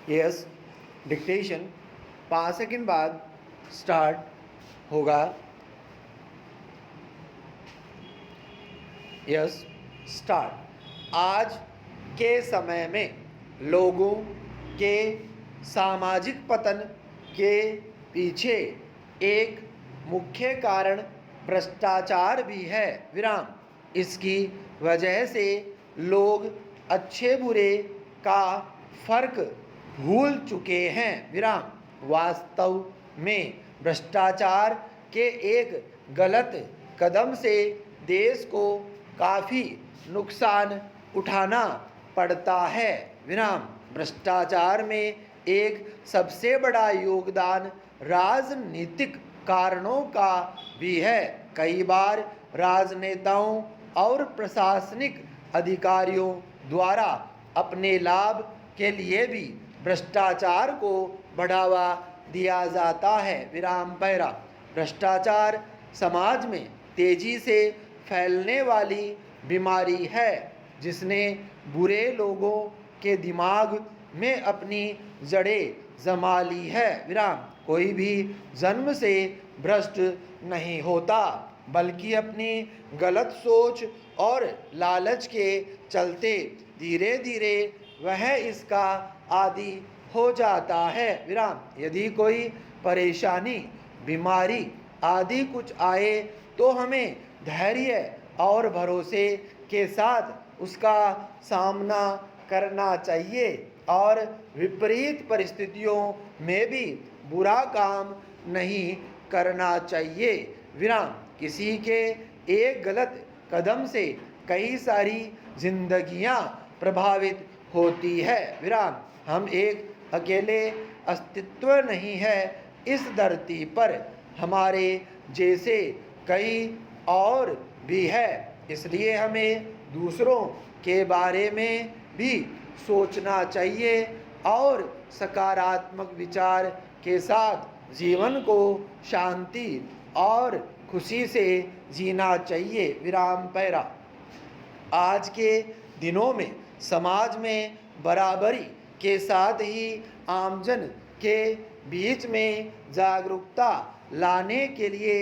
Yes, dictation 5 second बाद start होगा। Yes, start. आज के समय में लोगों के सामाजिक पतन के पीछे एक मुख्य कारण भ्रष्टाचार भी है। विराम। इसकी वजह से लोग अच्छे बुरे का फर्क भूल चुके हैं। विराम। वास्तव में भ्रष्टाचार के एक गलत कदम से देश को काफ़ी नुकसान उठाना पड़ता है। विराम। भ्रष्टाचार में एक सबसे बड़ा योगदान राजनीतिक कारणों का भी है। कई बार राजनेताओं और प्रशासनिक अधिकारियों द्वारा अपने लाभ के लिए भी भ्रष्टाचार को बढ़ावा दिया जाता है। विराम पैरा। भ्रष्टाचार समाज में तेजी से फैलने वाली बीमारी है जिसने बुरे लोगों के दिमाग में अपनी जड़ें जमा ली है। विराम। कोई भी जन्म से भ्रष्ट नहीं होता, बल्कि अपनी गलत सोच और लालच के चलते धीरे धीरे वह इसका आदी हो जाता है। विराम। यदि कोई परेशानी, बीमारी आदि कुछ आए तो हमें धैर्य और भरोसे के साथ उसका सामना करना चाहिए और विपरीत परिस्थितियों में भी बुरा काम नहीं करना चाहिए। विराम। किसी के एक गलत कदम से कई सारी जिंदगियां प्रभावित होती है। विराम। हम एक अकेले अस्तित्व नहीं है इस धरती पर, हमारे जैसे कई और भी है। इसलिए हमें दूसरों के बारे में भी सोचना चाहिए और सकारात्मक विचार के साथ जीवन को शांति और खुशी से जीना चाहिए। विराम पैरा। आज के दिनों में समाज में बराबरी के साथ ही आमजन के बीच में जागरूकता लाने के लिए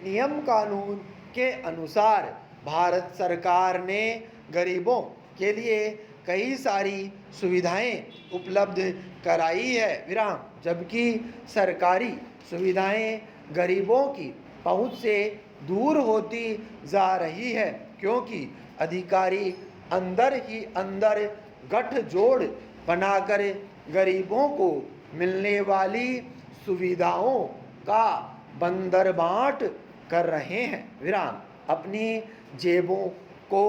नियम कानून के अनुसार भारत सरकार ने गरीबों के लिए कई सारी सुविधाएं उपलब्ध कराई है। विराम। जबकि सरकारी सुविधाएं गरीबों की पहुंच से दूर होती जा रही है, क्योंकि अधिकारी अंदर ही अंदर गठजोड़ बनाकर गरीबों को मिलने वाली सुविधाओं का बंदरबाट कर रहे हैं। विराम। अपनी जेबों को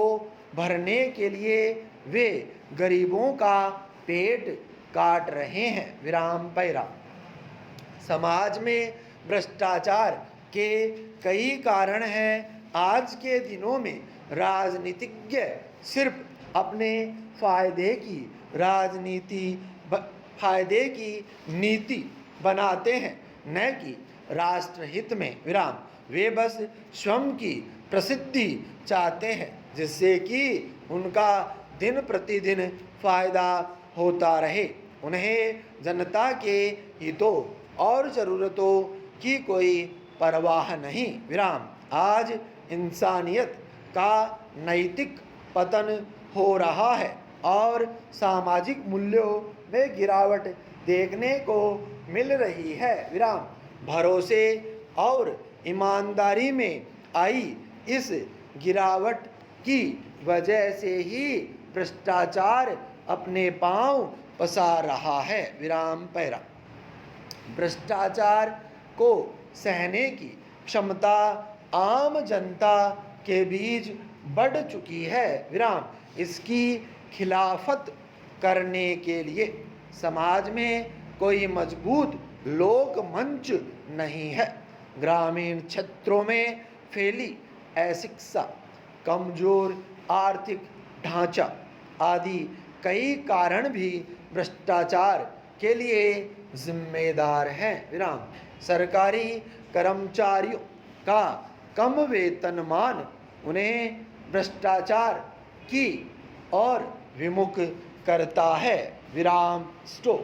भरने के लिए वे गरीबों का पेट काट रहे हैं। विराम पैरा। समाज में भ्रष्टाचार के कई कारण हैं। आज के दिनों में राजनीतिज्ञ सिर्फ अपने फायदे की नीति बनाते हैं, न कि राष्ट्रहित में। विराम। वे बस स्वयं की प्रसिद्धि चाहते हैं, जिससे कि उनका दिन प्रतिदिन फायदा होता रहे। उन्हें जनता के हितों और ज़रूरतों की कोई परवाह नहीं। विराम। आज इंसानियत का नैतिक पतन हो रहा है और सामाजिक मूल्यों में गिरावट देखने को मिल रही है। विराम। भरोसे और ईमानदारी में आई इस गिरावट की वजह से ही भ्रष्टाचार अपने पांव पसार रहा है। विराम पैरा। भ्रष्टाचार को सहने की क्षमता आम जनता के बीच बढ़ चुकी है। विराम। इसकी खिलाफत करने के लिए समाज में कोई मजबूत लोक मंच नहीं है। ग्रामीण क्षेत्रों में फैली अशिक्षा, कमजोर आर्थिक ढांचा आदि कई कारण भी भ्रष्टाचार के लिए जिम्मेदार हैं। विराम। सरकारी कर्मचारियों का कम वेतनमान उन्हें भ्रष्टाचार की ओर विमुख करता है। विराम स्टॉप।